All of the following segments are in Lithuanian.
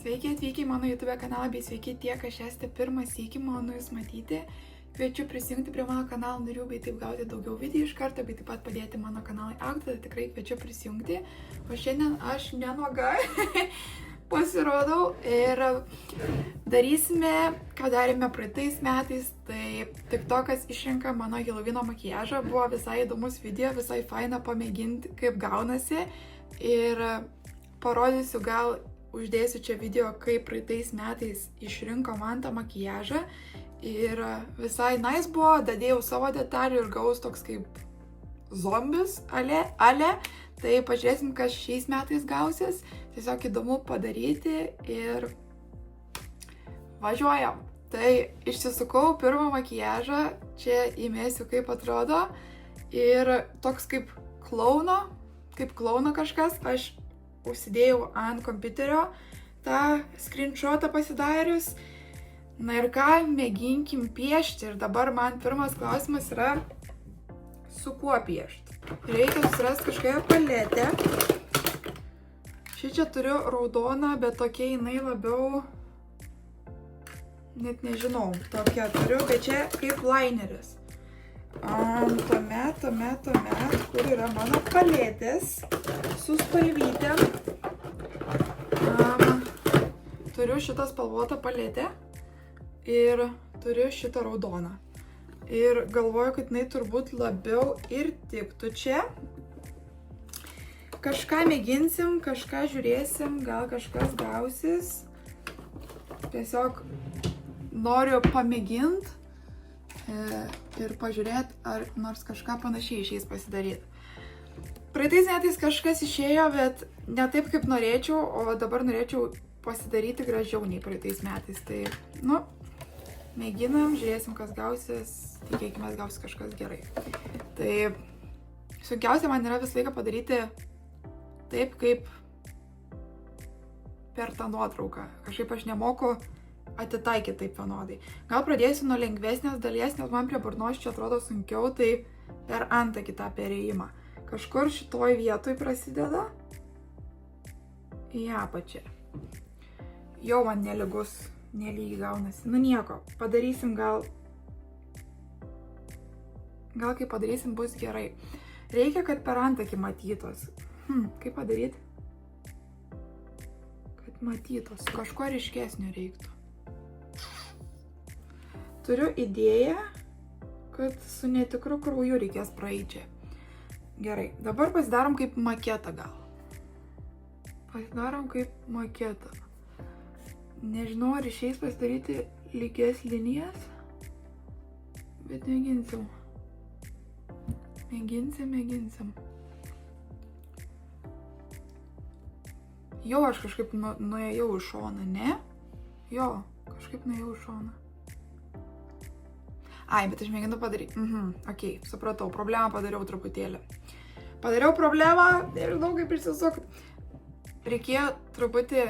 Sveiki atvykę į mano YouTube kanalą, bei sveiki tie, kas esate pirmą sykį, malonu jūs matyti. Kviečiu prisijungti prie mano kanalo narių, bei taip gauti daugiau video iš karto, bei taip pat padėti mano kanalui augti, tai tikrai kviečiu prisijungti. O šiandien aš nenuoga pasirodau ir darysime, ką darėme praeitais metais, tai TikTokas išrenka mano Helovino makiažą. Buvo visai įdomus video, visai faina pamėginti, kaip gaunasi ir parodysiu, gal uždėsiu čia video, kaip praeitais metais išrinko man tą makiažą. Ir visai nice buvo, dadėjau savo detalių ir gaus toks kaip zombis, ale. Tai pažiūrėsim, kas šiais metais gausis. Tiesiog įdomu padaryti ir važiuojam. Tai išsisukau pirmą makiažą, čia įmėsiu, kaip atrodo. Ir toks kaip klauno kažkas, aš užsidėjau ant kompiuterio tą screenshotą pasidarius. Na ir ką, mėginkim piešti. Ir dabar man pirmas klausimas yra, su kuo piešti. Reikia susirasti kažkokią paletę. Čia turiu raudoną, bet tokia jinai labiau, net nežinau, tokia turiu, bet čia kaip lineris. Tuomet, kur yra mano paletės su spalvytėm. Turiu šitą spalvotą paletę ir turiu šitą raudoną. Ir galvoju, kad jinai turbūt labiau ir tiktų čia. Kažką mėginsim, kažką žiūrėsim, gal kažkas gausis. Tiesiog noriu pamėginti ir pažiūrėti, ar nors kažką panašiai išeis pasidaryti. Praeitais metais kažkas išėjo, bet ne taip, kaip norėčiau, o dabar norėčiau pasidaryti gražiau nei praeitais metais. Tai, mėginam, žiūrėsim, kas gausis, tikėkime, gausis kažkas gerai. Tai sunkiausia man yra visą laiką padaryti taip, kaip per tą nuotrauką. Kažkaip aš nemoku atitaikyti taip vienodai. Gal pradėsiu nuo lengvesnės dalies, nes man prie burnos čia atrodo sunkiau, tai per antakį tą perėjimą. Kažkur šitoj vietoj prasideda į apačią. Jau man nelygus, nelygiai gaunasi. Nieko, padarysim gal kai padarysim bus gerai. Reikia, kad per antakį matytos. Kaip padaryti? Kad matytos. Kažko ryškesnio reiktų. Turiu idėją, kad su netikru krauju reikės praeiti. Gerai, dabar pasidarom kaip maketą gal. Nežinau, ar išeis pasidaryti lygias linijas, bet mėginsim. Mėginsim. Jau aš kažkaip nuėjau į šoną, ne? Jo, kažkaip nuėjau į šoną. Bet aš mėginu padaryti. Ok, supratau, problemą padariau truputėlį. Nežinau kaip išsisukti. Reikėjo truputį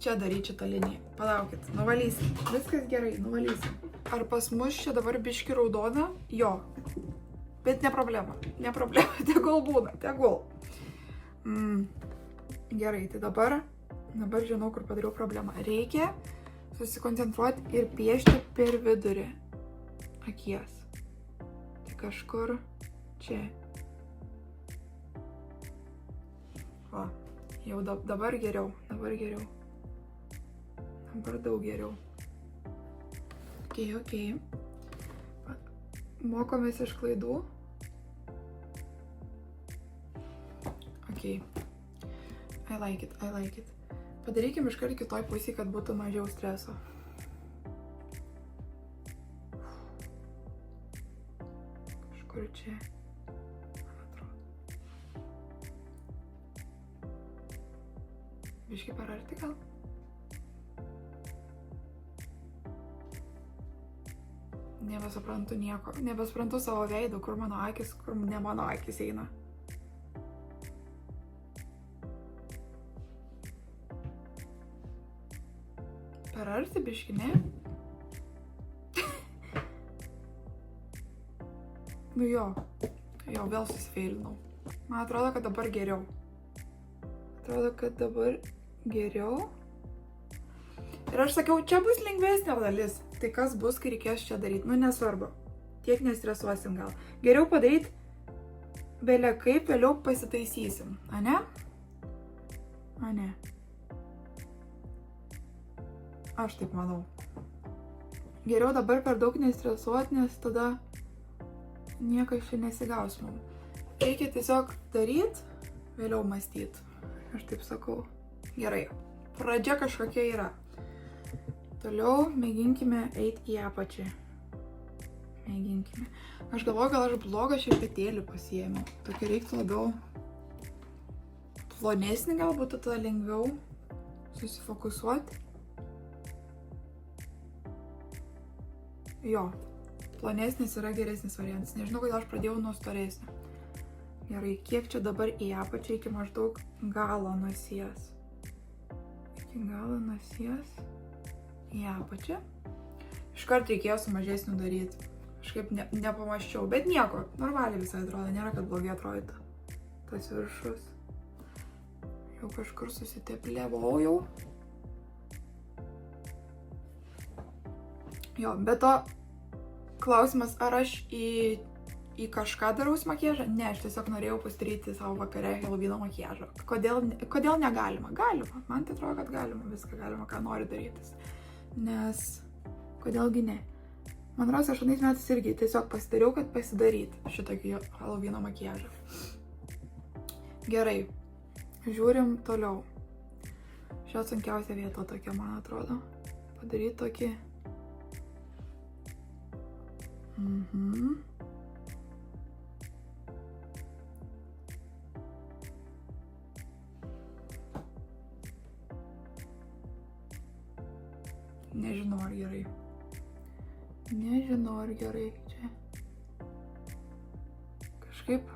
čia daryti šitą liniją. Palaukit, nuvalysim. Viskas gerai, nuvalysim. Ar pas mus čia dabar biški raudona? Jo. Bet ne problema. Tegul būna, tegul. Gerai, tai dabar žinau, kur padariau problemą. Reikia susikoncentruoti ir piešti per vidurį akies. Tai kažkur čia. Va, jau dabar geriau. Dabar daug geriau. Ok. Mokomės iš klaidų. Ok. I like it. Padarykim iškart kitoj pusėje, kad būtų mažiau streso. Kažkur čia. Man atrodo. Biškį per arti gal? Nebesuprantu nieko. Nebesuprantu savo veido, kur mano akis, kur ne mano akis eina. Per arti biškį, ne? Jo, vėl susifeilinau. Man atrodo, kad dabar geriau. Atrodo, kad dabar geriau. Ir aš sakiau, čia bus lengvesnė dalis. Tai kas bus, kai reikės čia daryti? Nu, nesvarbu. Tiek nestresuosim gal. Geriau padaryti belia kaip, vėliau pasitaisysim. Ane? Ane. Aš taip manau. Geriau dabar per daug nestresuoti, nes tada niekas čia nesigaus mum. Reikia tiesiog daryti, vėliau mąstyti. Aš taip sakau. Gerai. Pradžia kažkokia yra. Toliau mėginkime eiti į apačią. Mėginkime. Aš galvoju, gal aš blogą šepetėlį pasiėmiau. Tokį reiktų labiau plonesnį, galbūt tada lengviau susifokusuoti. Jo, plonesnis yra geresnis variantas. Nežinau, kodėl aš pradėjau nuo storesnio. Gerai, kiek čia dabar į apačią iki maždaug galo nosies. Iki galo nosies į apačią. Iškart reikėjo su mažesniu daryti. Kažkaip nepamaščiau, bet nieko, normaliai visai atrodo, nėra, kad blogai atrodytų. Tas viršus. Jau kažkur susiteplėvau jau. Jo, bet to klausimas, ar aš į kažką daraus makiažą? Ne, aš tiesiog norėjau pasidaryti savo vakare Helovyno makiažą. Kodėl negalima? Galima. Man tai atrodo, kad galima. Viską galima, ką nori darytis. Nes kodėlgi ne? Man rodos, 8 metais irgi tiesiog pasidariau, kad pasidaryti šitokį Helovyno makiažą. Gerai. Žiūrim toliau. Šia sunkiausia vieta tokia, man atrodo. Padaryti tokį... Nežinau, ar gerai. Nežinau, ar gerai čia. Kažkaip...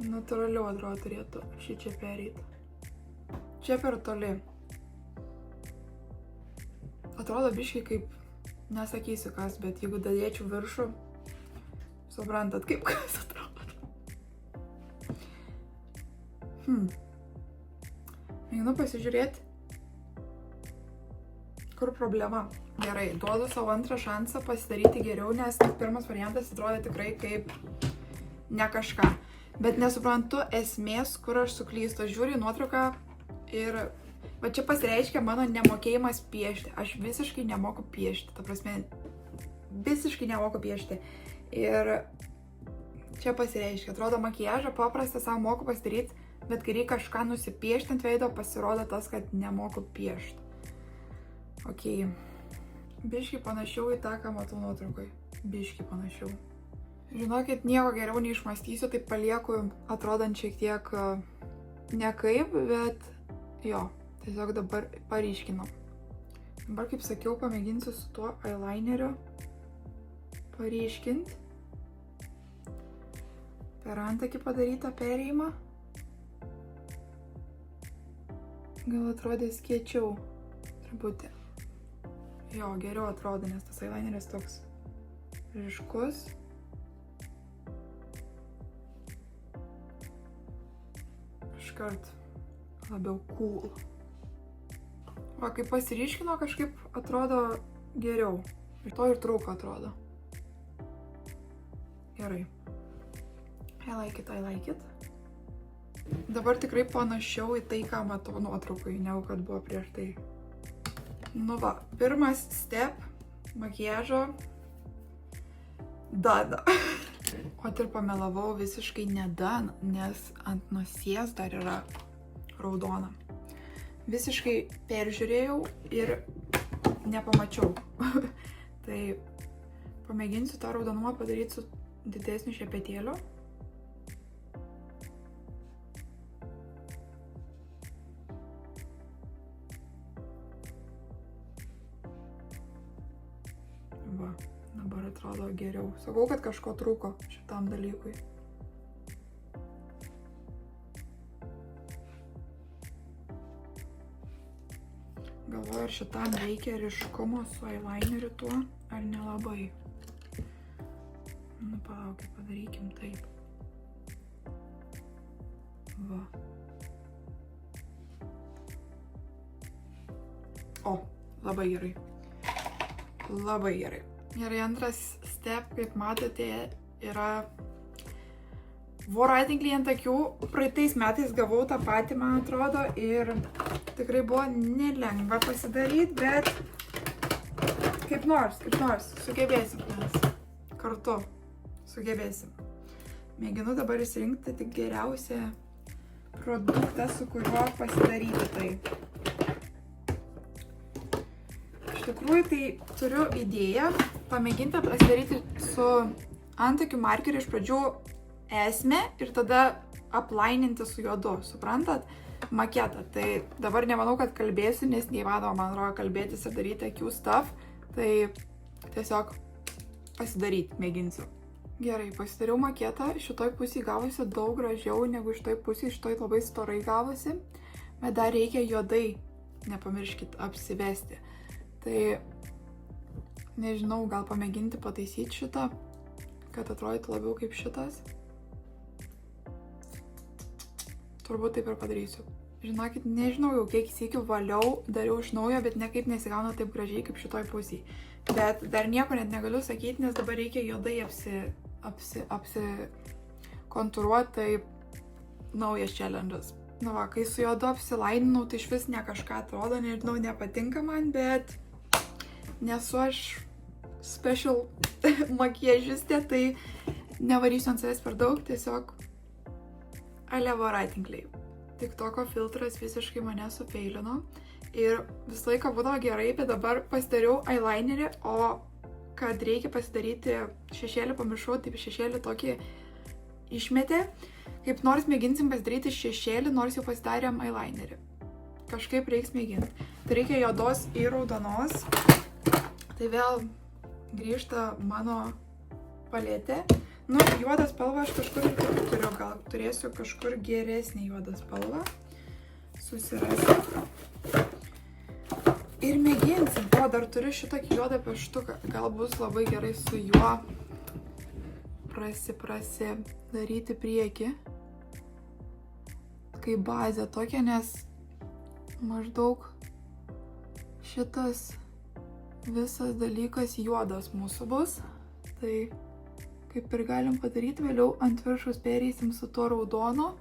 Natūraliau atrodo turėtų šį čia perėti. Čia per toli. Atrodo biškai kaip, nesakysiu kas, bet jeigu dadėčiau viršų, suprantat, kaip kas atrodo. Mėginu pasižiūrėti, kur problema. Gerai, duodu savo antrą šansą pasidaryti geriau, nes pirmas variantas atrodo tikrai kaip ne kažką. Bet nesuprantu esmės, kur aš suklystu. Aš žiūriu į nuotrauką ir va čia pasireiškia mano nemokėjimas piešti. Aš visiškai nemoku piešti, ta prasme, visiškai nemoku piešti. Ir čia pasireiškia, atrodo makiažą paprastą savo moku pasidaryti, bet kai reikia kažką nusipiešti ant veido, pasirodo tas, kad nemoku piešti. Ok, biškai panašiau į tą, ką matau nuotraukai. Biškai panašiau. Žinokit, nieko geriau neišmąstysiu, tai palieku atrodant šiek tiek nekaip, bet jo, tiesiog dabar paryškinau. Dabar, kaip sakiau, pamėginsiu su tuo eyelineriu paryškinti. Per antakį padarytą perėjimą. Gal atrodys kiečiau truputį. Jo, geriau atrodo, nes tas eyelineris toks ryškus. Iškart labiau cool. Va, kai pasiryškino, kažkaip atrodo geriau. Ir to ir trūko atrodo. Gerai. I like it. Dabar tikrai panašiau į tai, ką matau nuotraukai, negu kad buvo prieš tai. Nu va, pirmas step makiažo done. O ir pamelavau visiškai nedan, nes ant nosies dar yra raudona. Visiškai peržiūrėjau ir nepamačiau. Tai pamėginsiu tą raudonumą padaryti su didesniu šepetėliu. Va, dabar atrodo geriau. Sakau, kad kažko trūko šitam dalykui. Galvoju, ar šitam reikia ryškumo su eyelineriu tuo, ar nelabai. Nu, palaukit, padarykim taip. Va. O, labai gerai. Labai gerai. Gerai, antras step, kaip matote, yra voratinkliai ant akių. Praeitais metais gavau tą patį, man atrodo, ir tikrai buvo nelengva pasidaryti, bet kaip nors, sugebėsim mes. Kartu sugebėsim. Mėginu dabar išsirinkti tik geriausią produktą, su kuriuo pasidaryti tai. Iš tikrųjų, tai turiu idėją pamėginti pasidaryti su antakių markeriu iš pradžių esmę ir tada aplaininti su juodu, suprantat? Maketą. Tai dabar nemanau, kad kalbėsiu, nes neįmanoma, man atrodo, kalbėtis ir daryti akių stuff. Tai tiesiog pasidaryti mėginsiu. Gerai, pasidariau maketą. Šitoj pusėje gavosi daug gražiau negu šitoj pusėje. Šitoj labai storai gavosi. Bet dar reikia juodai, nepamirškit, apsivesti. Tai nežinau, gal pamėginti pataisyti šitą, kad atrodytų labiau kaip šitas. Turbūt taip ir padarysiu. Žinokit, nežinau jau kiek sykių valiau, dariau iš naujo, bet niekaip nesigauna taip gražiai kaip šitoj pusėje. Bet dar nieko net negaliu sakyti, nes dabar reikia juodai apsikontūruoti, tai naujas challenge'as. Na va, kai su juodu apsilaininau, tai iš vis ne kažką atrodo, nežinau, nepatinka man, bet nesu aš special makiažistė, tai nevarysiu ant savęs per daug, tiesiog ale voratinkliai. TikToko filtras visiškai mane sufeilino ir visą laiką būdavo gerai, bet dabar pasidariau eyelinerį, o kad reikia pasidaryti šešėlį, pamiršau, taip šešėlį tokį išmetė. Kaip nors mėginsim pasidaryti šešėlį, nors jau pasidarėm eyelinerį. Kažkaip reiks mėginti. Tai reikia juodos ir raudonos. Tai vėl grįžta mano paletė. Nu, juodą spalvą aš kažkur turiu, gal turėsiu kažkur geresnį juodą spalvą. Susirasiu. Ir mėginsim. O, dar turiu šitokį juodą pieštuką. Gal bus labai gerai su juo daryti priekį. Kaip bazę tokią, nes maždaug šitas visas dalykas juodas mūsų bus. Tai kaip ir galim padaryti, vėliau ant viršus pereisim su tuo raudonu.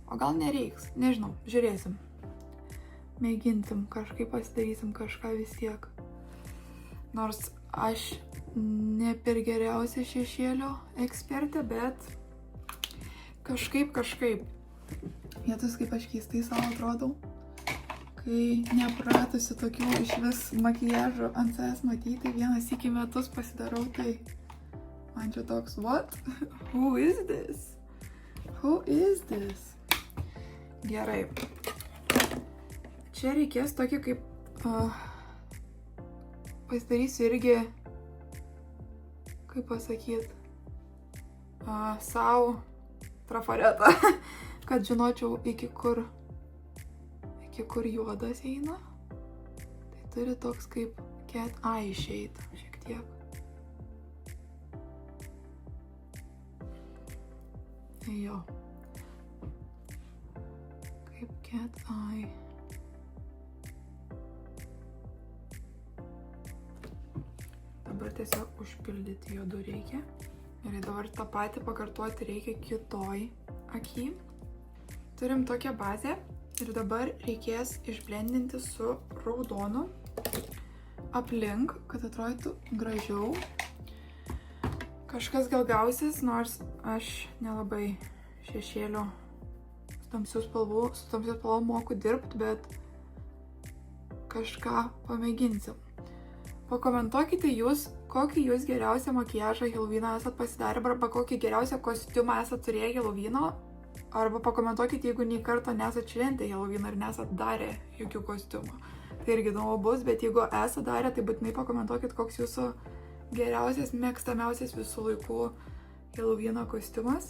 O gal nereiks, nežinau, žiūrėsim. Mėginsim, kažkaip pasidarysim kažką vis tiek. Nors aš ne per geriausia šešėlio ekspertė, bet kažkaip. Vietus, kaip aš keistai savo atrodau. Kai nepratusi tokių iš vis makiažų ant savęs matyti, vienas iki metus pasidarau, tai man čia toks, what? Who is this? Who is this? Gerai. Čia reikės tokį kaip pasidarysiu irgi, kaip pasakyti, savo trafaretą, kad žinočiau iki kur juodas eina. Tai turi toks kaip cat eye shade, šiek tiek. Jo. Kaip cat eye. Dabar tiesiog užpildyti juodu reikia. Ir dabar tą patį pakartoti reikia kitoj aky. Turim tokią bazę. Ir dabar reikės išblendinti su raudonu aplink, kad atrodytų gražiau. Kažkas gal gausis, nors aš nelabai šešėlio su tamsių spalvom moku dirbti, bet kažką pamėginsim. Pakomentuokite jūs, kokį jūs geriausią makiažą Halloweeną esat pasidarę, arba kokį geriausią kostiumą esat turėję Halloweeną. Arba pakomentuokite, jeigu nei karto nesat šventę Halloweeną ir nesat darę jokių kostiumų. Tai irgi įdomu bus, bet jeigu esat darę, tai būtinai pakomentuokit, koks jūsų geriausias, mėgstamiausias visų laikų Halloweeno kostiumas.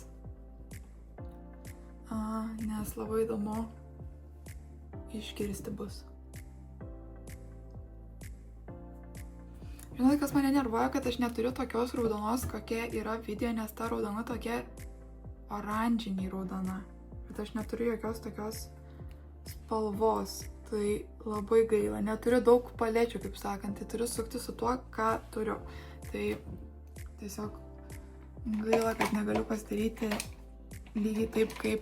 Nes labai įdomu išgirsti bus. Žinot, kas mane nervuoja, kad aš neturiu tokios raudonos, kokia yra video, nes ta raudona tokia oranžiniai raudona. Bet aš neturiu jokios tokios spalvos. Tai labai gaila. Neturiu daug palečių, kaip sakant. Tai turiu sukti su tuo, ką turiu. Tai tiesiog gaila, kad negaliu pasidaryti lygiai taip, kaip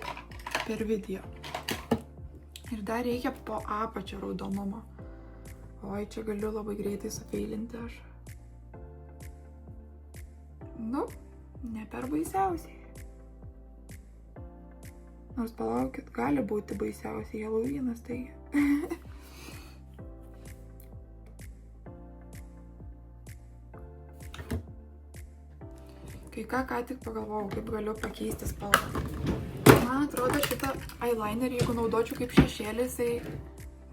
per video. Ir dar reikia po apačio raudonumo. Oi, čia galiu labai greitai sufeilinti aš. Nu, ne per baisiausiai. Nors palaukit, gali būti baisiausiai Halloweenas, taigi. Kai ką tik pagalvojau, kaip galiu pakeisti spalvą. Man atrodo, šitą eyelinerį, jeigu naudočiau kaip šešėlį, jisai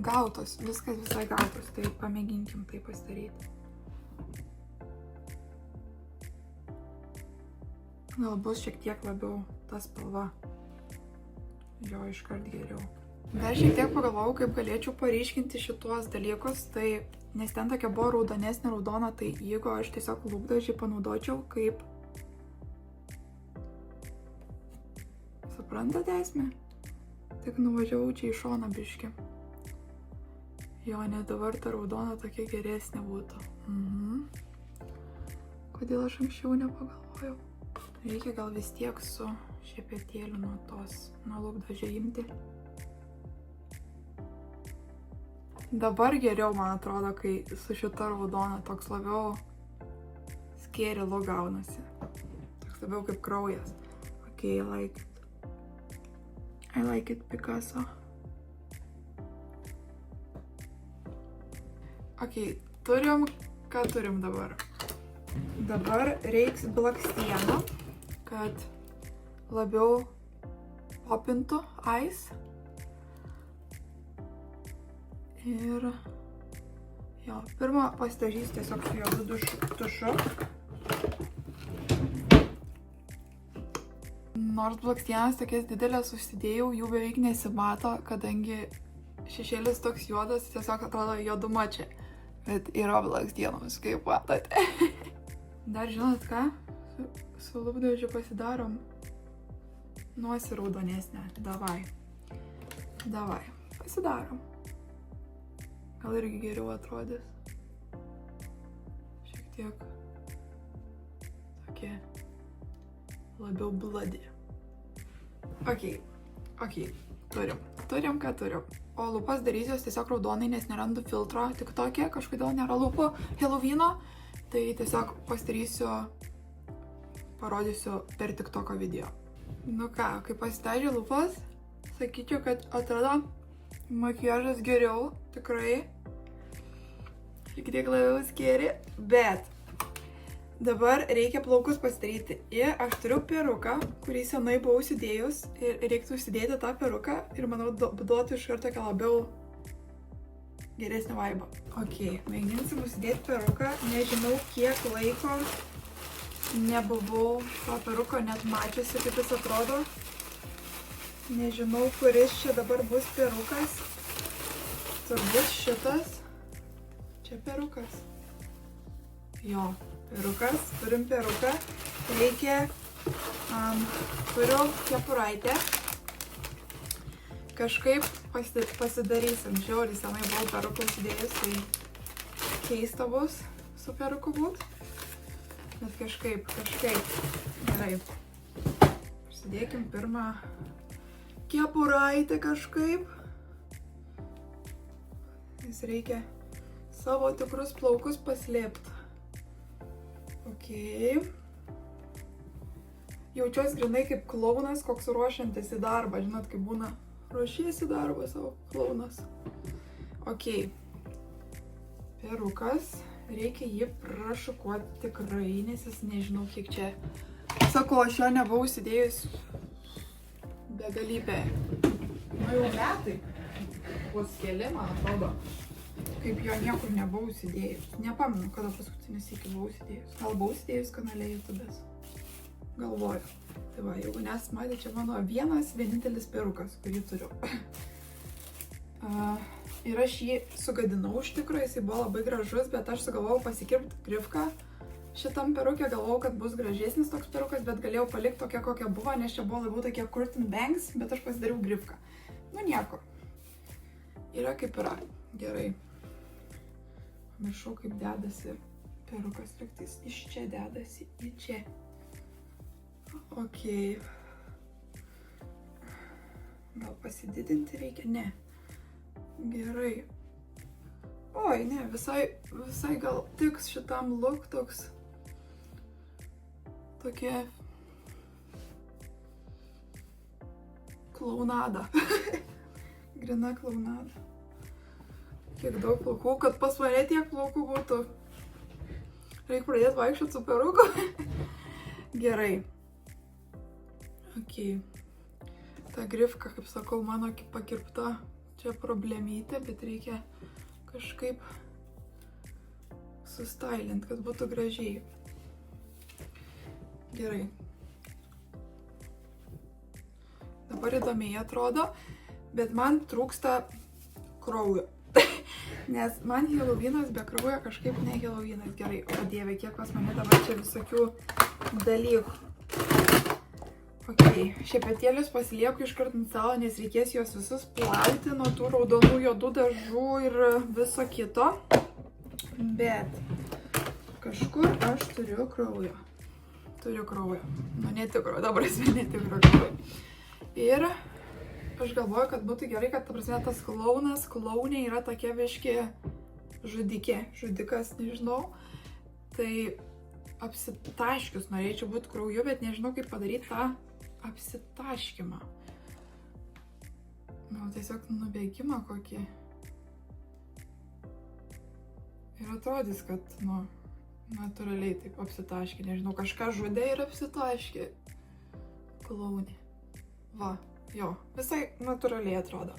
gautos, viskas visai gautos, tai pamėginkim tai pasidaryti. Gal bus šiek tiek labiau ta spalva, jo iškart geriau. Dar šiek tiek pagalvojau, kaip galėčiau paryškinti šituos dalykus, tai nes ten tokia buvo raudonesnė raudona, tai jeigu aš tiesiog lūpdažį panaudočiau kaip... Suprantate esmę? Tik nuvažiavau čia į šoną biškį. Jo, net dabar ta raudona tokia geresnė būtų. Kodėl aš anksčiau nepagalvojau? Reikia gal vis tiek su šepetėliu nuo lūpdažio imti. Dabar geriau, man atrodo, kai su šita raudona toks labiau scary look gaunasi. Toks labiau kaip kraujas. Okay, I like it Picasso. Ok, ką turim dabar? Dabar reiks blakstienų, kad labiau popintų eyes. Ir jo, pirmą pasidažysiu tiesiog su juodu tušu. Nors blakstienas tokias didelės užsidėjau, jų beveik nesimato, kadangi šešėlis toks juodas, tiesiog atrodo juoduma čia. Bet yra blakstienos, kaip matote. Dar žinot ką? Su lūpdažiu pasidarom nosį raudonesnę. Davai, pasidarom. Gal irgi geriau atrodys. Šiek tiek tokie labiau bloody. Ok, turim ką turim. O lūpas darysiuos tiesiog raudonai, nes nerandu filtro TikTok'e, kažkodėl nėra lūpų Halloweeno, tai tiesiog parodysiu per TikTok'o video. Nu ką, kai pasidažė lūpas, sakyčiau, kad atrodo makiažas geriau, tikrai. Šiek tiek labiau scary, bet dabar reikia plaukus pasidaryti. Ir aš turiu peruką, kurį senai buvau užsidėjus ir reiktų užsidėti tą peruką ir manau duotų iš karto tokį labiau geresnį vaibą. Ok, mėginsim užsidėti peruką. Nežinau, kiek laiko nebuvau to peruko net mačiusi, kaip jis atrodo. Nežinau, kuris čia dabar bus perukas. Turbūt šitas. Čia perukas. Jo. Perukas, turim peruką, reikia, turiu kepuraitę, kažkaip pasidarysim, žiauriai senai buvau peruką užsidėjus, tai keista bus su peruku būt, bet kažkaip, gerai, pasidėkim pirmą kepuraitę kažkaip, nes reikia savo tikrus plaukus paslėpti. Ok. Jaučiuosi grinai kaip klounas, koks ruošiantis į darbą. Žinot, kaip būna ruošiesi darbą savo klounas. Ok. Perukas. Reikia jį prašukuoti tikrai, nes jis nežinau kiek čia. Sakau, aš jo nebuvau užsidėjus begalybę. Nu jau metai. Vos keli, man atrodo. Kaip jo niekur nebuvau užsidėjus. Nepamenu, kada paskutinis iki buvau užsidėjus. Gal buvau užsidėjus kanale YouTube'as. Galvoju. Tai va, jeigu nesmatė, čia mano vienintelis perukas, kurį turiu. Ir aš jį sugadinau iš tikrųjų, jisai buvo labai gražus, bet aš sugalvojau pasikirpti grifką. šitam perukė galvojau, kad bus gražesnis toks perukas, bet galėjau palikti tokia, kokia buvo, nes čia buvo labiau tokie curtain bangs, bet aš pasidariau grifką. Nu nieko. Yra kaip yra. Gerai. Pamiršau, kaip dedasi perukas. Lygtais iš čia dedasi į čia. Ok. Gal pasididinti reikia? Ne. Gerai. Oi, ne, visai gal tiks šitam look toks. Tokia klaunada. Grina klaunada. Kiek daug plaukų, kad pas mane tiek plaukų būtų. Reikia pradėti vaikščioti su peruku. Gerai. Ok. Ta grifka, kaip sakau, mano pakirpta. Čia problemytė, bet reikia kažkaip sustailinti, kad būtų gražiai. Gerai. Dabar įdomiai atrodo, bet man trūksta kraujo. Nes man Halloweenas be kraujo kažkaip ne Halloweenas. Gerai, o dieve, kiek pas mane dabar čia visokių dalykų. Ok, šepetėlius pasilieku iškart ant stalo, nes reikės juos visus plauti nuo tų raudonų juodų dažų ir viso kito. Bet kažkur aš turiu kraujo. Turiu kraujo. Nu, netikro, dabar esmė netikro kraujo. Ir aš galvoju, kad būtų gerai, kad, ta prasme, tas klounė yra tokia viški žudikė. Žudikas, nežinau. Tai apsitaškius norėčiau būti krauju, bet nežinau, kaip padaryti tą apsitaškimą. Gal tiesiog nubėgimą kokį. Ir atrodys, kad, nu, natūraliai taip apsitaškė. Nežinau, kažką žudė ir apsitaškė. Klounė. Va, jo, visai natūraliai atrodo.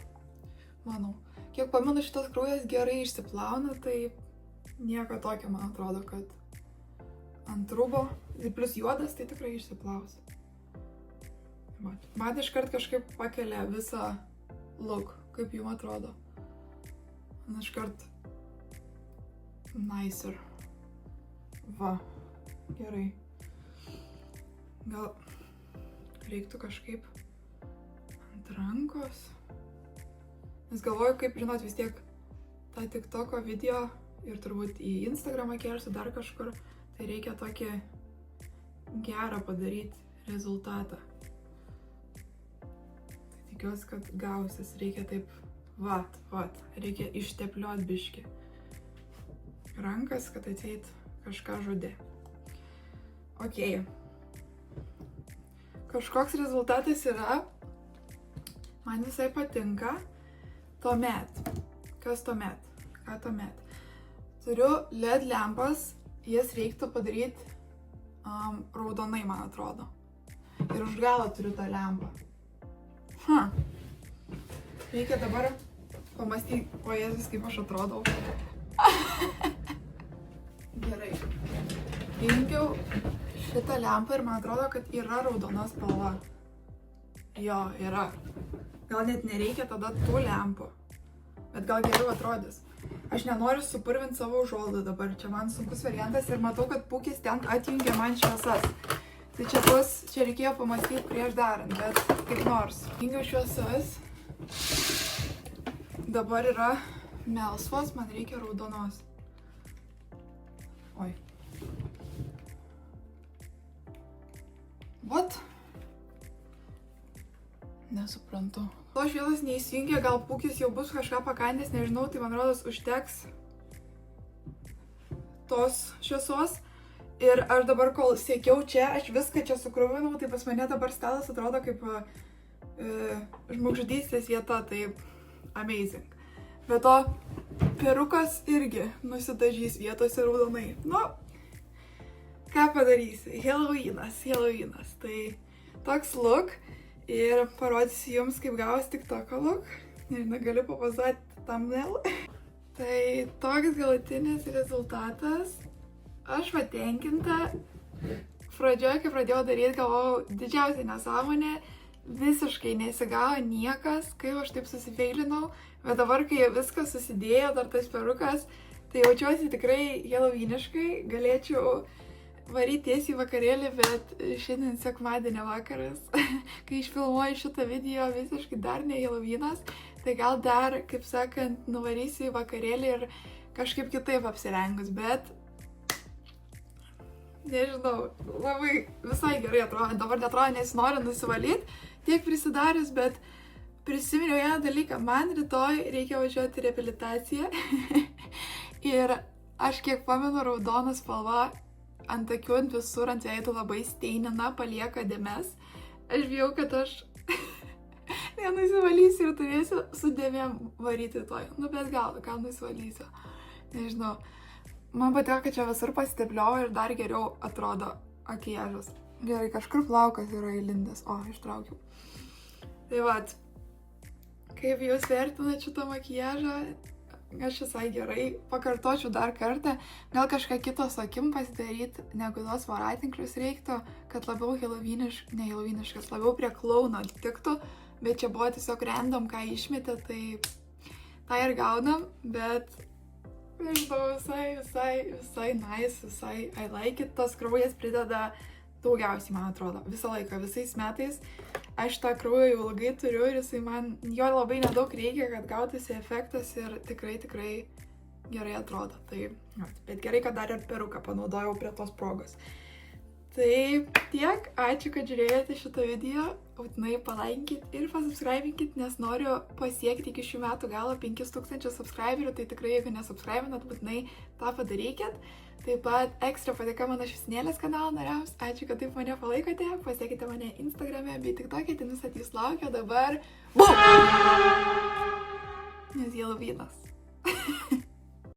Manau. Kiek pamenu, šitas kraujas gerai išsiplauna, tai nieko tokio, man atrodo, kad ant rūbo. Ir plus juodas, tai tikrai išsiplaus. Man iškart kažkaip pakelia visą look, kaip jums atrodo. Man iškart nicer. Va, gerai. Gal reiktų kažkaip ant rankos. Nes galvoju, kaip, žinot, vis tiek tą TikToko video ir turbūt į Instagramą kelsiu dar kažkur, tai reikia tokį gerą padaryti rezultatą. Tikiuosi, kad gausis, reikia taip, vat, reikia ištepliuot biškį rankas, kad atseit kažką žudė. Ok. Kažkoks rezultatas yra, man visai patinka. Tuomet. Kas tuomet? Ką tuomet? Turiu LED lempas, jas reiktų padaryti raudonai, man atrodo. Ir už galą turiu tą lempą. Reikia dabar pamastyti, o Jėzus, kaip aš atrodau. Gerai. Įjungiau šitą lempą ir man atrodo, kad yra raudona spalva. Jo, yra. Gal net nereikia tada tų lempų. Bet gal geriau atrodys. Aš nenoriu supurvinti savo užuolaidų dabar. Čia man sunkus variantas ir matau, kad Pūkis ten atjungia man šviesas. Tai čia reikėjo pamastyti prieš darant, bet kaip nors. Jungiau šviesas. Dabar yra melsvos, man reikia raudonos. Oi. What? Nesuprantu. To šviesos neįsijungia, gal Pūkis jau bus kažką pakandęs, nežinau, tai man rodos užteks tos šviesos. Ir aš dabar, kol siekiau čia, aš viską čia sukruvinau, tai pas mane dabar stalas atrodo kaip žmogžudystės vieta, tai amazing. Be to, perukas irgi nusidažys vietose raudonai. Nu, ką padarysi? Halloweenas. Tai toks look ir parodysiu jums, kaip gavos TikToko look. Nežinau, galiu papozuoti thumbnail. Tai toks galutinis rezultatas. Aš patenkinta. Pradžioje, kai pradėjau daryti, galvojau, didžiausia nesąmonė, visiškai nesigavo niekas, kaip aš taip susifeilinau, bet dabar, kai viskas susidėjo, dar tas perukas, tai jaučiuosi tikrai halloweeniškai, galėčiau varyti tiesiai į vakarėlį, bet šiandien sekmadienio vakaras, kai išfilmuoju šitą video, visiškai dar ne Halloweenas, tai gal dar, kaip sakant, nuvarysiu į vakarėlį ir kažkaip kitaip apsirengus, bet nežinau, labai visai gerai atrodo, dabar netrodo, nesinori nusivalyti, tiek prisidarius, bet prisiminiau vieną dalyką, man rytoj reikia važiuoti į reabilitaciją ir aš kiek pamenu, raudona spalva ant akių, ant visur, ant veido labai steinina, palieka dėmes. Aš bijau, kad aš nenusivalysiu ir turėsiu su dėmėm varyti rytoj. Nu, bet gal nusivalysiu. Nežinau. Man patiko, kad čia visur pasitepliau ir dar geriau atrodo makiažas. Gerai, kažkur plaukas yra įlindęs. O, ištraukiau. Tai vat, kaip jūs vertinat šitą makiažą? Aš visai gerai, pakartočiau dar kartą, gal kažką kito su akim pasidaryti, negu tos voratinklius reiktų, kad labiau nehalloweeniškas, labiau prie klauno tiktų, bet čia buvo tiesiog random, ką išmetė, tai tą ir gaunam, bet nežinau, visai nice, visai I like it, tas kraujas prideda daugiausiai, man atrodo, visą laiką, visais metais. Aš tą kraują jau ilgai turiu ir jisai man, jo labai nedaug reikia, kad gautųsi efektas ir tikrai gerai atrodo. Tai, bet gerai, kad dar ir peruką panaudojau prie tos progos. Tai tiek, ačiū, kad žiūrėjote šitą video, būtinai palaikinkit ir pasubscribinkit, nes noriu pasiekti iki šių metų galo 5000 subscriberių, tai tikrai, jeigu nesubscribinat, būtinai tą padarykit. Taip pat ekstra padėka mano šviesnėlės kanalo nariams, ačiū, kad taip mane palaikote, pasiekite mane Instagrame bei TikTok'e, ten visat jūs laukia, dabar BUM! Nes Halloweenas.